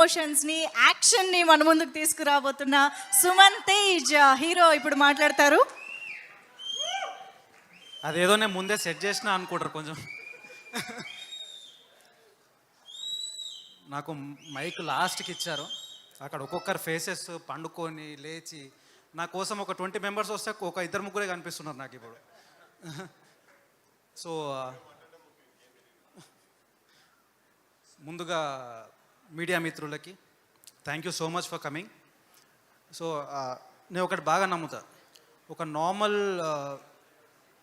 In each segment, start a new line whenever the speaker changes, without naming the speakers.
ఎమోషన్స్ని యాక్షన్ని మన ముందుకు తీసుకురాబోతున్న సుమన్ తేజ్ హీరో ఇప్పుడు మాట్లాడతారు.
అదేదో నేను ముందే సెట్ చేసినా అనుకుంటారు కొంచెం. నాకు మైక్ లాస్ట్కి ఇచ్చారు, అక్కడ ఒక్కొక్కరు ఫేసెస్ పండుకొని లేచి నా కోసం ఒక 20 మెంబర్స్ వస్తే ఒక ఇద్దరు ముగ్గురే కనిపిస్తున్నారు నాకు ఇప్పుడు. సో ముందుగా మీడియా మిత్రులకి thank you so much for coming. So నేను ఒకటి బాగా నమ్ముతా, ఒక నార్మల్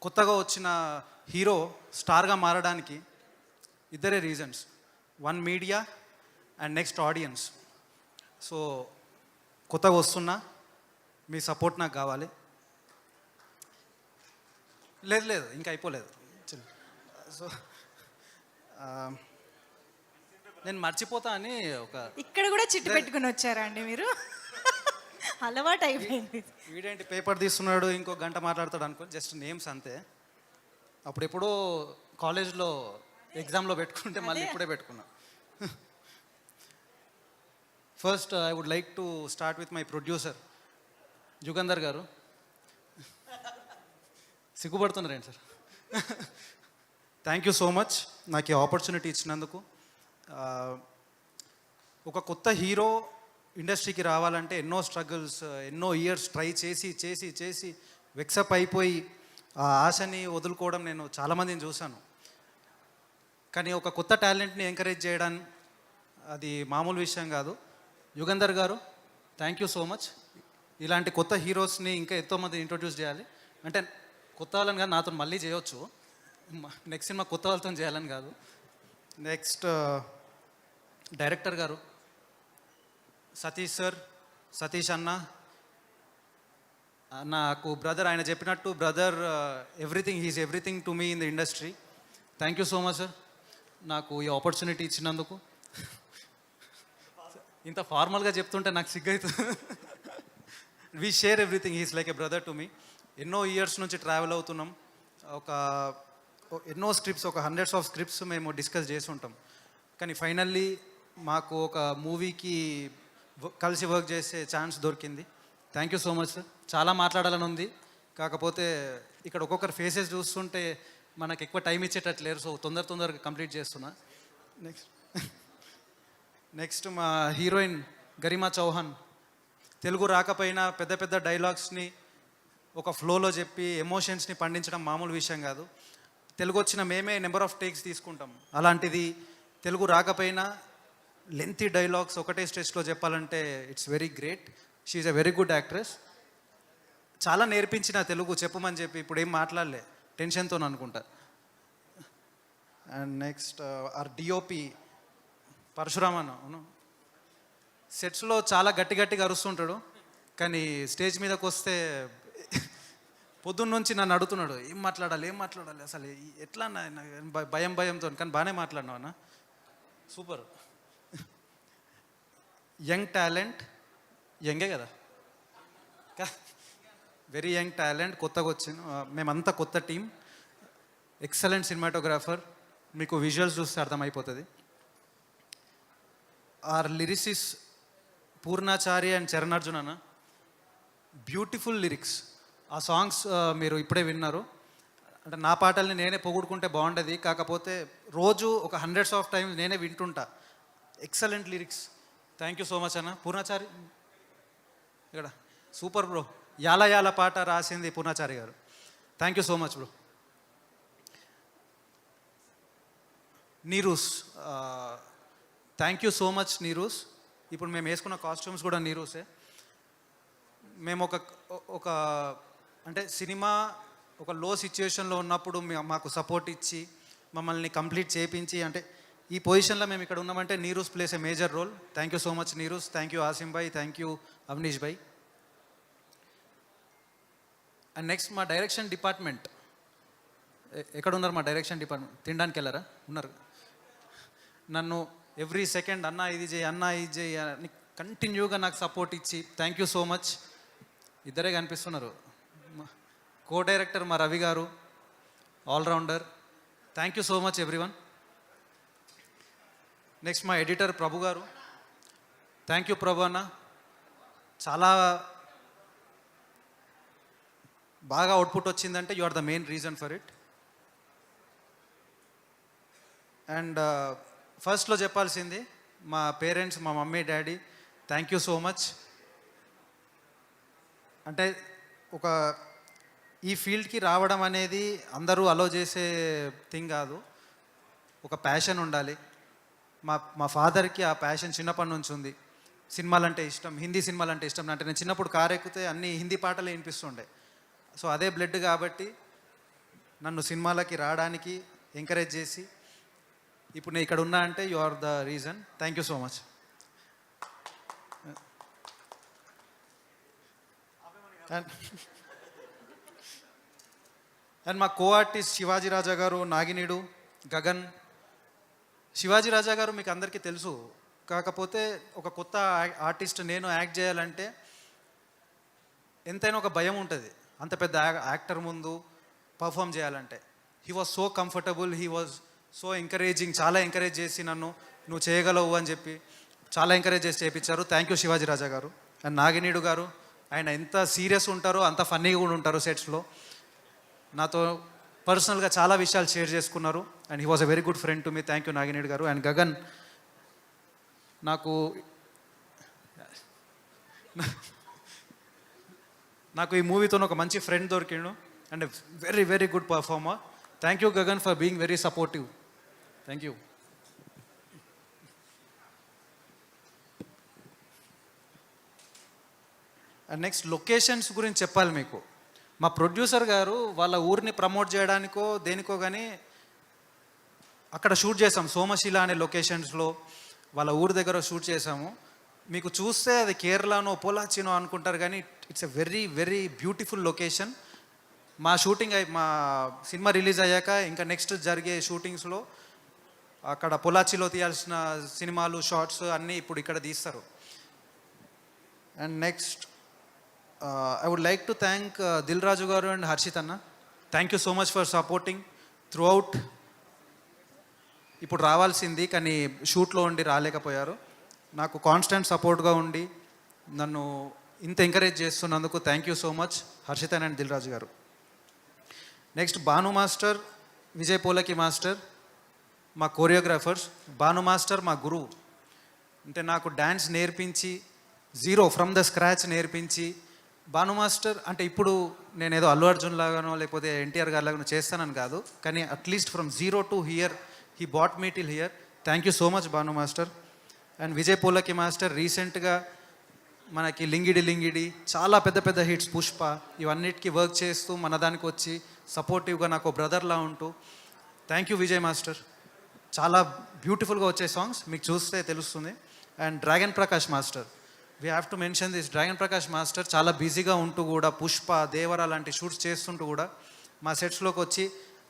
కొత్తగా వచ్చిన హీరో స్టార్గా మారడానికి ఇద్దరే reasons, one media and next audience. So కొత్తగా వస్తున్నా, మీ సపోర్ట్ నాకు కావాలి. లేదు ఇంకా అయిపోలేదు. సో నేను మర్చిపోతా అని ఒక
ఇక్కడ కూడా చిట్టు పెట్టుకుని వచ్చారా అండి మీరు? అలవాటు అయిపోయింది.
వీడేంటి పేపర్ తీస్తున్నాడు ఇంకో గంట మాట్లాడతాడు అనుకో, జస్ట్ నేమ్స్ అంతే. అప్పుడెప్పుడో కాలేజ్లో ఎగ్జామ్లో పెట్టుకుంటే మళ్ళీ ఇప్పుడే పెట్టుకున్నా. First I would like to start with my producer Yugandhar garu. సిగ్గుపడుతున్నారేంటి sir? Thank you so much నాకు ఈ ఆపర్చునిటీ ఇచ్చినందుకు. ఒక కొత్త హీరో ఇండస్ట్రీకి రావాలంటే ఎన్నో స్ట్రగుల్స్, ఎన్నో ఇయర్స్ ట్రై చేసి చేసి చేసి వెక్సప్ అయిపోయి ఆ ఆశని వదులుకోవడం నేను చాలామందిని చూశాను. కానీ ఒక కొత్త టాలెంట్ని ఎంకరేజ్ చేయడం అది మామూలు విషయం కాదు. యుగంధర్ గారు థ్యాంక్ యూ సో మచ్. ఇలాంటి కొత్త హీరోస్ని ఇంకా ఎంతోమంది ఇంట్రొడ్యూస్ చేయాలి. అంటే కొత్త వాళ్ళని కాదు, నాతో మళ్ళీ చేయొచ్చు. నెక్స్ట్ సినిమా కొత్త వాళ్ళతో చేయాలని కాదు. నెక్స్ట్ డైరెక్టర్ గారు సతీష్ సార్, సతీష్ అన్న నాకు బ్రదర్. ఆయన చెప్పినట్టు brother everything, he's everything to me in the industry. Thank you so much sir నాకు ఈ ఆపర్చునిటీ ఇచ్చినందుకు. ఇంత ఫార్మల్గా చెప్తుంటే నాకు సిగ్గవుతుంది. We share everything, he's like a brother to me. ఎన్నో ఇయర్స్ నుంచి ట్రావెల్ అవుతున్నాం. ఎన్నో స్క్రిప్ట్స్, ఒక హండ్రెడ్స్ ఆఫ్ స్క్రిప్ట్స్ మేము డిస్కస్ చేసి ఉంటాం. కానీ ఫైనల్లీ మాకు ఒక మూవీకి కలిసి వర్క్ చేసే ఛాన్స్ దొరికింది. Thank you so much sir. చాలా మాట్లాడాలని ఉంది, కాకపోతే ఇక్కడ ఒక్కొక్కరు ఫేసెస్ చూస్తుంటే మనకు ఎక్కువ టైం ఇచ్చేటట్లేరు. సో తొందరగా కంప్లీట్ చేస్తున్నా. నెక్స్ట్ మా హీరోయిన్ గరిమా చౌహాన్. తెలుగు రాకపోయినా పెద్ద పెద్ద డైలాగ్స్ని ఒక ఫ్లోలో చెప్పి ఎమోషన్స్ని పండించడం మామూలు విషయం కాదు. తెలుగు వచ్చిన మేమే నెంబర్ ఆఫ్ టేక్స్ తీసుకుంటాం, అలాంటిది తెలుగు రాకపోయినా లెంతీ డైలాగ్స్ ఒకటే స్ట్రెచ్లో చెప్పాలంటే it's very great. She is a very good actress. చాలా నేర్పించిన తెలుగు చెప్పమని చెప్పి, ఇప్పుడు ఏం మాట్లాడలే టెన్షన్తో అనుకుంటా. And next our DOP Parasuraman. అవును, సెట్స్లో చాలా గట్టిగా అరుస్తుంటాడు, కానీ స్టేజ్ మీదకి వస్తే పొద్దున్న నుంచి నన్ను అడుగుతున్నాడు ఏం మాట్లాడాలి అసలు ఎట్లా భయంతో. కానీ బాగానే మాట్లాడినావు అన్న, సూపర్. యంగ్ టాలెంట్, యంగే కదా, వెరీ యంగ్ టాలెంట్, కొత్తగా వచ్చింది. మేమంతా కొత్త టీం. ఎక్సలెంట్ సినిమాటోగ్రాఫర్, మీకు విజువల్స్ చూస్తే అర్థమైపోతుంది. Are lyricists Purnachari and Charanarjun అన్న, బ్యూటిఫుల్ లిరిక్స్. ఆ సాంగ్స్ మీరు ఇప్పుడే విన్నారు. అంటే నా పాటల్ని నేనే పొగుడుకుంటే బాగుండేది, కాకపోతే రోజు ఒక హండ్రెడ్స్ ఆఫ్ టైమ్స్ నేనే వింటుంటా. Excellent lyrics. Thank you so much అన్న. పూర్ణాచారి ఇక్కడ సూపర్ బ్రో. యాల పాట రాసింది పూర్ణాచారి గారు. Thank you so much bro. Neeru's, thank you so much Neeru's. ఇప్పుడు మేము వేసుకున్న కాస్ట్యూమ్స్ కూడా నీరూసే. మేము ఒక అంటే సినిమా ఒక లో సిచ్యువేషన్లో ఉన్నప్పుడు మాకు సపోర్ట్ ఇచ్చి మమ్మల్ని కంప్లీట్ చేయించి, అంటే ఈ పొజిషన్లో మేము ఇక్కడ ఉన్నామంటే నీరూస్ plays a major role. Thank you so much నీరూస్. థ్యాంక్ యూ ఆసిమ్ భాయ్, థ్యాంక్ యూ అవనీష్ భాయ్. అండ్ నెక్స్ట్ మా డైరెక్షన్ డిపార్ట్మెంట్. ఎక్కడ ఉన్నారు మా డైరెక్షన్ డిపార్ట్మెంట్? తినడానికి వెళ్ళారా? ఉన్నారు. నన్ను ఎవ్రీ సెకండ్ అన్న ఇది చేయి అని కంటిన్యూగా నాకు సపోర్ట్ ఇచ్చి థ్యాంక్ యూ సో మచ్. ఇద్దరే కనిపిస్తున్నారు. కో డైరెక్టర్ మా రవి గారు, all rounder. Thank you so much everyone. Next మా ఎడిటర్ ప్రభు గారు, థ్యాంక్ యూ ప్రభు అన్న. చాలా బాగా అవుట్పుట్ వచ్చిందంటే you are the main reason for it. And ఫస్ట్లో చెప్పాల్సింది మా పేరెంట్స్, మా mummy daddy, thank you so much. అంటే ఒక ఈ ఫీల్డ్కి రావడం అనేది అందరూ అలో చేసే థింగ్ కాదు, ఒక ప్యాషన్ ఉండాలి. మా ఫాదర్కి ఆ ప్యాషన్ చిన్నప్పటి నుంచి ఉంది. సినిమాలంటే ఇష్టం, హిందీ సినిమాలంటే ఇష్టం. అంటే నేను చిన్నప్పుడు కారు ఎక్కితే అన్ని హిందీ పాటలే వినిపిస్తుండే. సో అదే బ్లడ్ కాబట్టి నన్ను సినిమాలకి రావడానికి ఎంకరేజ్ చేసి ఇప్పుడు నేను ఇక్కడ ఉన్నా అంటే you are the reason. Thank you so much. And మా కో ఆర్టిస్ట్ శివాజీ రాజా గారు, నాగినీడు, గగన్. శివాజీ రాజా గారు మీకు అందరికీ తెలుసు, కాకపోతే ఒక కొత్త ఆర్టిస్ట్ నేను యాక్ట్ చేయాలంటే ఎంతైనా ఒక భయం ఉంటుంది. అంత పెద్ద యాక్టర్ ముందు పర్ఫామ్ చేయాలంటే he was so comfortable, he was so encouraging. చాలా ఎంకరేజ్ చేసి నన్ను నువ్వు చేయగలవు అని చెప్పి చాలా ఎంకరేజ్ చేసి చేయించారు. థ్యాంక్ యూ శివాజీ రాజా గారు. అండ్ నాగినీడు గారు, ఆయన ఎంత సీరియస్ ఉంటారో అంత ఫన్నీగా కూడా ఉంటారు సెట్స్లో. నాతో పర్సనల్గా చాలా విషయాలు షేర్ చేసుకున్నారు. And he was a very good friend to me. Thank you Naginidu garu. And Gagan, నాకు ఈ మూవీతో ఒక మంచి ఫ్రెండ్ దొరికిండు and very very good performer. Thank you Gagan for being very supportive. Thank you. And next locations గురించి చెప్పాలి మీకు. మా ప్రొడ్యూసర్ గారు వాళ్ళ ఊరిని ప్రమోట్ చేయడానికో దేనికో కానీ అక్కడ షూట్ చేసాం. సోమశిల అనే లొకేషన్స్లో వాళ్ళ ఊరి దగ్గర షూట్ చేసాము. మీకు చూస్తే అది కేరళనో పొలాచినో అనుకుంటారు, కానీ it's a very very beautiful location. మా సినిమా రిలీజ్ అయ్యాక ఇంకా నెక్స్ట్ జరిగే షూటింగ్స్లో అక్కడ పొలాచిలో తీయాల్సిన సినిమాలు, షార్ట్స్ అన్నీ ఇప్పుడు ఇక్కడ తీస్తారు. And next I would like to thank Dil Raju garu and Harshith అన్న. Thank you so much for supporting throughout. ఇప్పుడు రావాల్సింది కానీ షూట్లో ఉండి రాలేకపోయారు. నాకు కాన్స్టెంట్ సపోర్ట్గా ఉండి నన్ను ఇంత ఎంకరేజ్ చేస్తున్నందుకు thank you so much Harshith and Dil Raju garu. Next Bhanu master, Vijay Polaki master, మా కోరియోగ్రాఫర్స్. భాను మాస్టర్ మా గురువు. అంటే నాకు డ్యాన్స్ నేర్పించి జీరో ఫ్రమ్ ద స్క్రాచ్ నేర్పించి, భాను మాస్టర్ అంటే ఇప్పుడు నేను ఏదో అల్లు అర్జున్ లాగానో లేకపోతే ఎన్టీఆర్ గారి లాగానో చేస్తానని కాదు, కానీ at least from zero to here he bought me till here. Thank you so much Bhanu master. And Vijay Polaki master రీసెంట్గా మనకి లింగిడి లింగిడి చాలా పెద్ద పెద్ద హిట్స్, పుష్ప, ఇవన్నిటికీ వర్క్ చేస్తూ మన దానికి వచ్చి సపోర్టివ్గా నాకు బ్రదర్లా ఉంటూ థ్యాంక్ యూ విజయ్ మాస్టర్. చాలా బ్యూటిఫుల్గా వచ్చే సాంగ్స్ మీకు చూస్తే తెలుస్తుంది. And dragon Prakash master, we have to mention this. Dragon Prakash master చాలా బిజీగా ఉంటూ కూడా పుష్ప, దేవర లాంటి షూట్స్ చేస్తుంటూ కూడా మా సెట్స్లోకి వచ్చి,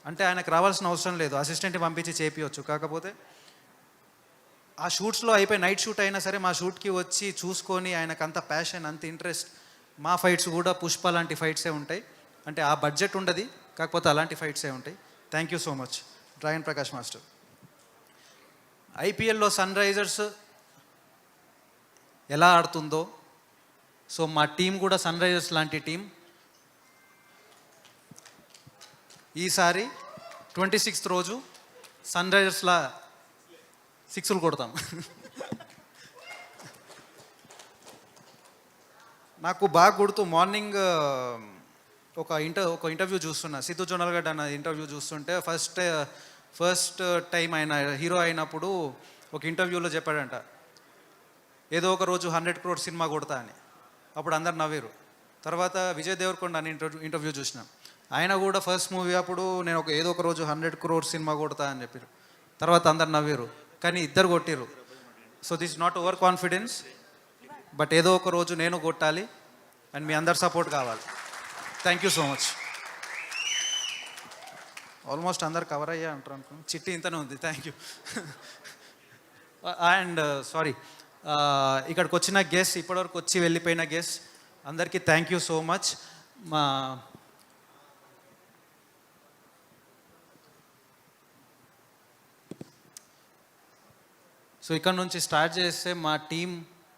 అంటే ఆయనకు రావాల్సిన అవసరం లేదు, అసిస్టెంట్ని పంపించి చేపించవచ్చు. కాకపోతే ఆ షూట్స్లో అయిపోయి నైట్ షూట్ అయినా సరే మా షూట్కి వచ్చి చూసుకొని ఆయనకు అంత ప్యాషన్, అంత ఇంట్రెస్ట్. మా ఫైట్స్ కూడా పుష్ప లాంటి ఫైట్సే ఉంటాయి. అంటే ఆ బడ్జెట్ ఉండదు, కాకపోతే అలాంటి ఫైట్సే ఉంటాయి. Thank you so much dragon Prakash master. ఐపీఎల్లో సన్ రైజర్స్ ఎలా ఆడుతుందో, సో మా టీం కూడా సన్ రైజర్స్ లాంటి టీం. ఈసారి 26th రోజు సన్ రైజర్స్లా 6లు కొడతాం. నాకు బాగా గుర్తు, మార్నింగ్ ఒక ఇంటర్వ్యూ చూస్తున్నా, సిద్ధు జొన్నలగడ్డ అన్న ఇంటర్వ్యూ చూస్తుంటే ఫస్ట్ టైం ఆయన హీరో అయినప్పుడు ఒక ఇంటర్వ్యూలో చెప్పాడంట, ఏదో ఒక రోజు 100 crore సినిమా కొడతా అని. అప్పుడు అందరు నవ్వారు. తర్వాత విజయ్ దేవరకొండ అని ఇంటర్వ్యూ చూసిన, ఆయన కూడా ఫస్ట్ మూవీ అప్పుడు నేను ఏదో ఒక రోజు 100 crore సినిమా కొడతా అని చెప్పారు. తర్వాత అందరు నవ్వారు, కానీ ఇద్దరు కొట్టిరు. So this not over confidence, but ఏదో ఒక రోజు నేను కొట్టాలి అండ్ మీ అందరు సపోర్ట్ కావాలి. Thank you so much. Almost అందరు కవర్ అయ్యా అంటారు అనుకున్నాను, చిట్టి ఇంతనే ఉంది. Thank you. అండ్ సారీ, ఇక్కడికి వచ్చిన గెస్ట్, ఇప్పటివరకు వచ్చి వెళ్ళిపోయిన గెస్ట్ అందరికీ thank you so much. So ఇక్కడ నుంచి స్టార్ట్ చేస్తే మా టీం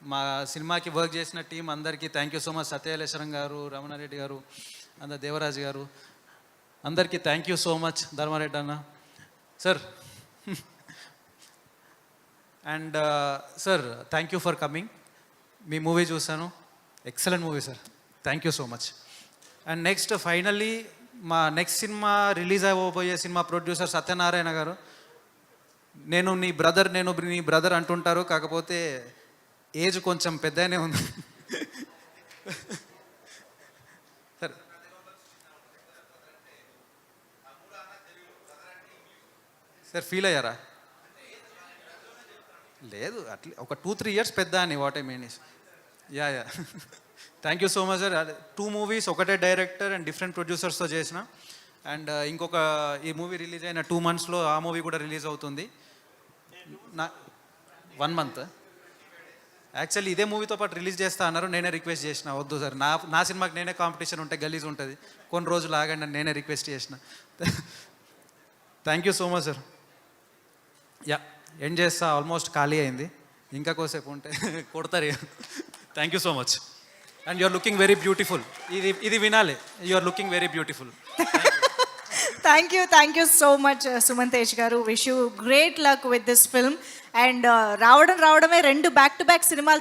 మా సినిమాకి వర్క్ చేసిన టీం అందరికీ thank you so much. Satyaleswaram garu, Ramana Reddy garu, అందరు దేవరాజు గారు, అందరికీ thank you so much. Dharma Reddy అన్న sir, and sir thank you for coming. మీ మూవీ చూసాను, excellent movie sir, thank you so much. And next finally మా నెక్స్ట్ సినిమా రిలీజ్ అవ్వబోయే cinema producer Satyanarayana garu, నేను నీ brother అంటుంటారు, కాకపోతే ఏజ్ కొంచెం పెద్దనే ఉంది సార్. సార్ ఫీల్ అయ్యారా? లేదు, అట్లా ఒక 2-3 ఇయర్స్ పెద్ద అని what I mean is. Yeah thank you so much sir. 2 movies ఒకటే డైరెక్టర్ అండ్ డిఫరెంట్ ప్రొడ్యూసర్స్తో చేసిన. అండ్ ఇంకొక ఈ మూవీ రిలీజ్ అయిన 2 monthsలో ఆ మూవీ కూడా రిలీజ్ అవుతుంది. నా 1 month యాక్చువల్లీ ఇదే మూవీతో పాటు రిలీజ్ చేస్తా అన్నారు. నేనే రిక్వెస్ట్ చేసిన, వద్దు సార్, నా సినిమాకి నేనే కాంపిటీషన్ ఉంటే గలీజ్ ఉంటుంది, కొన్ని రోజులు ఆగండి అని నేనే రిక్వెస్ట్ చేసిన. Thank you so much sir. Yeah end చేస్తా, ఆల్మోస్ట్ ఖాళీ అయింది, ఇంకా కోసేపు ఉంటే కొడతారు. Thank you so much. And you are looking very beautiful. ఇది వినాలి, you are looking very beautiful.
Thank you so much Suman Tej garu. Wish you great luck with this film. And రావడమే 2 back-to-back సినిమాలతో